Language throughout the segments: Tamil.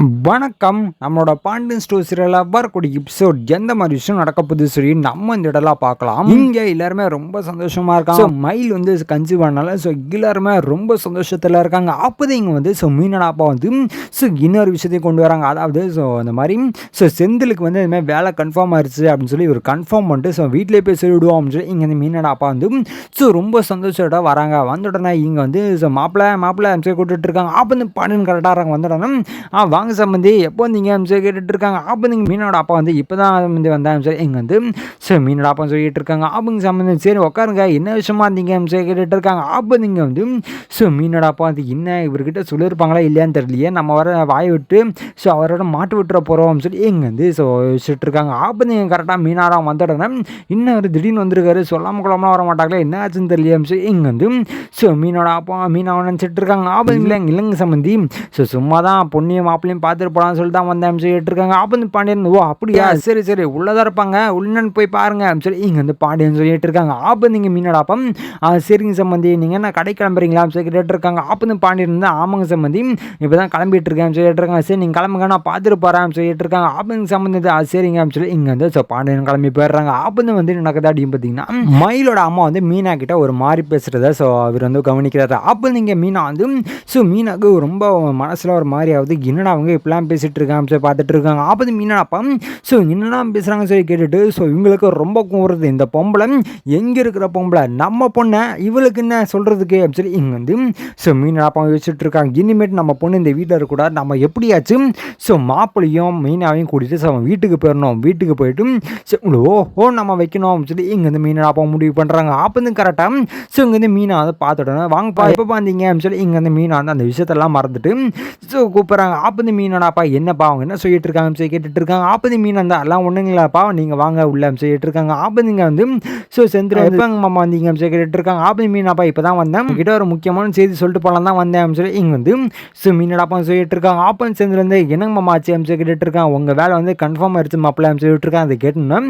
வணக்கம். நம்மளோட பாண்டியன் ஸ்டோர் சீரியல்ல வரக்கூடிய எபிசோட் எந்த மாதிரி விஷயம் நடக்க போகுது சொல்லி நம்ம இந்த இடத்துல பார்க்கலாம். இங்க எல்லாருமே ரொம்ப சந்தோஷமா இருக்காங்க. மயில் வந்து கன்சீவ் ஆனால எல்லாருமே ரொம்ப சந்தோஷத்துல இருக்காங்க. அப்போதான் இங்க வந்து மீனோட அப்பா வந்து இன்னொரு விஷயத்தையும் கொண்டு வராங்க. அதாவது அந்த மாதிரி செந்திலுக்கு வந்து இந்த மாதிரி வேலை கன்ஃபார்ம் ஆயிடுச்சு அப்படின்னு சொல்லி ஒரு கன்ஃபார்ம் பண்ணிட்டு வீட்டிலேயே போய் சொல்லிவிடுவோம் அப்படின்னு சொல்லி இங்க வந்து மீனோட அப்பா வந்து ரொம்ப சந்தோஷத்தோட வராங்க. வந்த உடனே இங்க வந்து மாப்பிள்ளை கூப்பிட்டு இருக்காங்க. அப்போ வந்து பாண்டியன் கரெக்டாக வந்த உடனே வாங்க சம்பந்தி எப்போ வந்தீங்க சொல்லி கேட்டுட்டு இருக்காங்க. அப்போ நீங்கள் மீனோட அப்பா வந்து இப்போ தான் வந்து வந்தாங்க சொல்லி இங்கே வந்து மீனோட அப்பா சொல்லிட்டு இருக்காங்க. அப்போங்க சம்பந்தி சரி உட்காருங்க என்ன விஷயமா இருந்தீங்க சொல்லி கேட்டுட்டு இருக்காங்க. அப்போ நீங்கள் வந்து மீனோட அப்பா வந்து என்ன இவர்கிட்ட சொல்லியிருப்பாங்களா இல்லையான்னு தெரியலையே, நம்ம வர வாய் விட்டு அவரோட மாட்டு விட்டுற போகிறோம் சொல்லி இங்கே வந்து வச்சுட்டு இருக்காங்க. அப்போ நீங்கள் கரெக்டாக மீனாராம் வந்த உடனே இன்னும் ஒரு திடீர்னு வந்துருக்காரு, சொல்லாமல் கொள்ளாமலாம் வர மாட்டாங்களே என்ன ஆச்சுன்னு தெரியலையே சொல்லி இங்கே வந்து மீனோட அப்பா மீனாவை நினச்சிட்டு இருக்காங்க. அப்போ இல்லைங்க சம்பந்தி சும்மா தான் பொண்ணியும் மாப்பிள்ளையும் பார்த்துட்டு போகலான்னு சொல்லி தான் வந்தேன் சொல்லிட்டு இருக்காங்க. அப்போ வந்து பாண்டியன் ஓ அப்படியா சரி உள்ளதாக இருப்பாங்க உள்ளன்னு போய் பாருங்க சொல்லி இங்கே வந்து பாண்டியன் சொல்லிட்டு இருக்காங்க. அப்போ நீங்கள் மீனோட அப்பா சரிங்க சம்பந்தி நீங்கள் என்ன கடை கிளம்புறீங்களா சொல்லி கேட்டு இருக்காங்க. அப்போ வந்து பாண்டியன் வந்து ஆமாங்க சம்பந்தி இப்போ தான் கிளம்பிட்டு இருக்கேன் சொல்லிட்டு இருக்காங்க. சரி நீங்கள் கிளம்புங்க நான் பார்த்துட்டு போகிறேன் சொல்லிட்டு இருக்காங்க. அப்போ சம்பந்தி சரிங்க சொல்லி இங்கே வந்து பாண்டியன் கிளம்பி போயிடுறாங்க. அப்போ வந்து நடக்குது அப்படின்னு பார்த்தீங்கன்னா மயிலோட அம்மா வந்து மீனா கிட்ட ஒரு மாதிரி பேசுகிறத அவர் வந்து கவனிக்கிறாரு. அப்போ நீங்கள் மீனா வந்து மீனாக்கு ரொம்ப மனசில் ஒரு மாதிரி ஆகுது, என்னடா அவங்க இப்படிலாம் பேசிகிட்டு இருக்காங்க சொல்லி பார்த்துட்டு இருக்காங்க. அப்போ மீனாப்பா என்னெல்லாம் பேசுகிறாங்க சொல்லி கேட்டுட்டு இவங்களுக்கு ரொம்ப கூறுறது, இந்த பொம்பளை எங்கே இருக்கிற பொம்பளை நம்ம பொண்ணை இவளுக்கு என்ன சொல்கிறதுக்கு அப்படின்னு சொல்லி இங்கே வந்து மீனாப்பா வச்சுட்டு இருக்காங்க. இனிமேட்டு நம்ம பொண்ணு இந்த வீட்டில் இருக்கக்கூடாது, நம்ம எப்படியாச்சும் மாப்பிள்ளையும் மீனாவையும் கூட்டிகிட்டு அவன் வீட்டுக்கு போயிடணும், வீட்டுக்கு போயிட்டு ஓ நம்ம வைக்கணும் அப்படின்னு சொல்லி இங்கே வந்து மீனாப்பா முடிவு பண்ணுறாங்க. அப்போ வந்து கரெக்டாக இங்கே வந்து மீனா வந்து பார்த்துட்டோம் வாங்கப்பா எப்போ பார்த்தீங்க அப்படின்னு சொல்லி இங்கே வந்து மீனா வந்து அந்த விஷயத்தெல்லாம் மறந்துட்டு கூப்பிட்றாங்க. ஆப்பந்து மீனோடாப்பா என்னப்பா அவங்க என்ன சொல்லிட்டு இருக்காங்க சொல்லி கேட்டுட்டு இருக்காங்க. ஆப்பந்து மீன் அந்த எல்லாம் ஒன்றுங்களாப்பா நீங்கள் வாங்க உள்ள சொல்லிட்டு இருக்காங்க. ஆப்பந்துங்க வந்து செந்தில் எப்போங்க மாமா வந்தீங்க சொல்லி கேட்டுட்டு இருக்காங்க. ஆப்பந்து மீனாப்பா இப்போ தான் வந்தேன் கிட்ட ஒரு முக்கியமான செய்தி சொல்லிட்டு போகலாம் தான் வந்தேன் சொல்லி இங்கே வந்து மீனோடாப்பா சொல்லிட்டு இருக்காங்க. ஆப்பன் செந்தில் வந்து என்னங்க மாமா ஆச்சு சொல்லி கேட்டுட்டு இருக்காங்க. உங்கள் வேலை வந்து கன்ஃபார்ம் ஆயிடுச்சு மாப்பிள்ள சொல்லிட்டு இருக்காங்க. அதை கேட்டோன்னா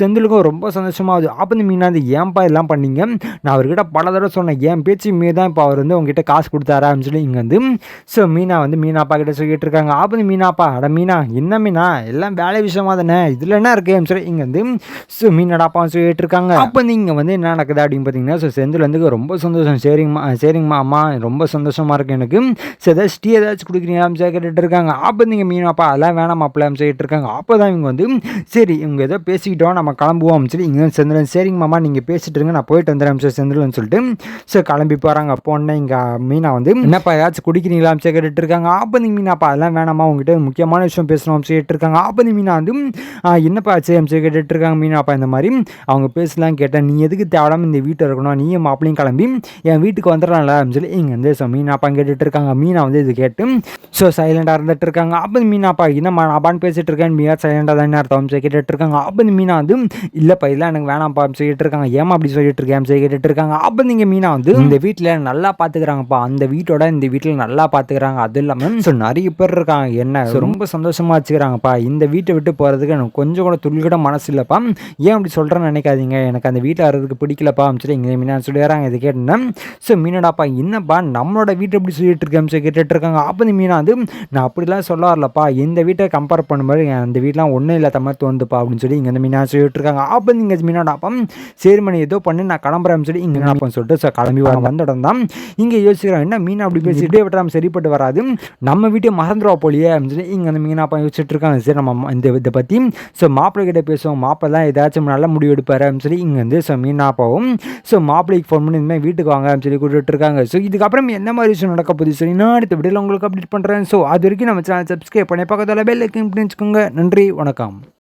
செந்திலுக்கும் ரொம்ப சந்தோஷமாகுது. ஆப்பந்து மீனா வந்து ஏன்பா இதெல்லாம் பண்ணீங்க, நான் அவர்கிட்ட பல தடவை சொன்னேன் என் பேச்சு மீ தான் இப்போ அவர் வந்து உங்ககிட்ட காசு கொடுத்தாரா அப்படின்னு சொல்லி இங்கே வந்து மீனா வந்து மீனாப்பா கிட்ட சொல்லிட்டு இருக்காங்க. ஆப்பது மீனாப்பா அட மீனா என்ன மீனா எல்லாம் வேலை விஷயமா தானே இதில் என்ன இருக்குது சொல்லி இங்கே வந்து மீனடாப்பா சொல்லிட்டு இருக்காங்க. அப்போ நீங்கள் வந்து என்ன நடக்குது அப்படின்னு பார்த்தீங்கன்னா செந்தில் வந்து ரொம்ப சந்தோஷம் சரிங்கம்மா அம்மா ரொம்ப சந்தோஷமாக இருக்குது எனக்கு ஏதாச்சும் டீ ஏதாச்சும் கொடுக்குறீங்களான்னு சொல்லி கேட்டுட்டு இருக்காங்க. அப்போ நீங்கள் மீனாப்பா அதெல்லாம் வேணாம் மாப்பிள்ளைன்னு சொல்லிட்டு இருக்காங்க. அப்போ தான் இவங்க வந்து சரி இவங்க ஏதோ பேசிக்கிட்டோம் நம்ம கிளம்புவோம் சொல்லி இங்கே செந்தில் சரிங்க மாமா நீங்கள் பேசிட்டு இருங்க நான் போயிட்டு வந்துடுறேன் செந்தில்னு சொல்லிட்டு கிளம்பி போகிறாங்க. அப்போ உடனே இங்கே மீனா வந்து என்னப்பா ஏதாச்சும் குடிக்கிறீங்களான்னு சொல்லி கேட்டுட்டு இருக்காங்க. அப்போ மீனாப்பா அதெல்லாம் வேணாமா உங்ககிட்ட முக்கியமான விஷயம் பேசணும் சொல்லிட்டு இருக்காங்க. அப்போ மீனா வந்து என்னப்பா ஆச்சு சொல்லி கேட்டுட்டு இருக்காங்க. மீனாப்பா இந்த மாதிரி அவங்க பேசலாம் கேட்டேன், நீ எதுக்கு தேவையில்லாமல் இந்த வீட்டில் இருக்கணும், நீயும் மாப்பிளையும் கிளம்பி என் வீட்டுக்கு வந்துடலாம்ல அப்படின்னு சொல்லி இங்கே வந்து மீனாப்பா கேட்டுட்டு இருக்காங்க. மீனா வந்து இது கேட்டு சைலண்டாக இருந்துட்டு இருக்காங்க. அப்போ மீனாப்பா என்னம்மா நாப்பான்னு பேசிட்டு இருக்கேன் மீனா சைலண்டாக தானே அர்த்தம் சொல்லி கேட்டுட்டு இருக்காங்க. அப்போ மீனா வந்து இல்லைப்பா இல்லை எனக்கு வேணாம்ப்பா சொல்லிட்டு இருக்காங்க. ஏமா அப்படி சொல்லிட்டு இருக்கேன் சொல்லி கேட்டுட்டு இருக்காங்க. அப்போ நீங்கள் மீனா வந்து இந்த வீட்டில் நல்லா பார்த்துக்கிறாங்கப்பா, அந்த வீட்டோட இந்த வீட்டில் நல்லா பார்த்துக்கிறாங்க, அது இல்லாமல் நிறைய பேர் இருக்காங்க என்ன ரொம்ப சந்தோஷமா வச்சுக்கிறாங்கப்பா, இந்த வீட்டை விட்டு போகிறதுக்கு எனக்கு கொஞ்சம் கூட துளி கூட மனசு இல்லைப்பா, ஏன் அப்படி சொல்கிறேன்னு நினைக்காதீங்க, எனக்கு அந்த வீட்டில் வர்றதுக்கு பிடிக்கலப்பா சொல்லி இங்கே மீனா சொல்லிடுறாங்க. இது கேட்டேன்னா மீனடாப்பா என்னப்பா நம்மளோட வீட்டை எப்படி சொல்லிட்டு இருக்கேன் சொல்லி கேட்டுட்டு இருக்காங்க. அப்போ மீனா வந்து நான் அப்படிலாம் சொல்ல வரலப்பா, இந்த வீட்டை கம்பேர் பண்ணும்போது அந்த வீட்டெலாம் ஒன்றும் இல்லாத மாதிரி தோணுதுப்பா அப்படின்னு சொல்லி இங்கே வந்து மீனா சொல்லிட்டு இருக்காங்க. அப்போ நீங்கள் மீனாடாப்பா சரி மணி ஏதோ பண்ணி நான் கிளம்புறேன்னு சொல்லி இங்கே நான் சொல்லிட்டு கிளம்பி வந்த உடனே தான் இங்கே யோசிக்கிறாங்க என்ன மீனா அப்படி பேசிட்டே விட்டு நம்ம சரிப்பட்டு வராது, நம்ம வீட்டை மறந்துடுவா போலியே அப்படின்னு சொல்லி இங்கே வந்து மீனாப்பா யோசிச்சுட்டு இருக்காங்க. சரி நம்ம இந்த இதை பற்றி மாப்பிள்ளை கிட்ட பேசுவோம், மாப்பிள்ளை தான் ஏதாச்சும் நல்ல முடிவு எடுப்பார் அப்படின்னு சொல்லி இங்கே வந்து மீனாப்பாவும் மாப்பிள்ளைக்கு ஃபோன் பண்ணி இனிமேல் வீட்டுக்கு வாங்க அப்படின்னு சொல்லி கூப்பிட்டு இருக்காங்க. இதுக்கப்புறம் என்ன மாதிரி விஷயம் நடக்க போகுது சொல்லி நான் அடுத்த வீடியோவில் உங்களுக்கு அப்டேட் பண்ணுறேன். அது வரைக்கும் நம்ம சேனல் சப்ஸ்கிரைப் பண்ணி பக்கத்தில் பெல் ஐக்கன் பண்ணி வச்சுக்கோங்க. நன்றி வணக்கம்.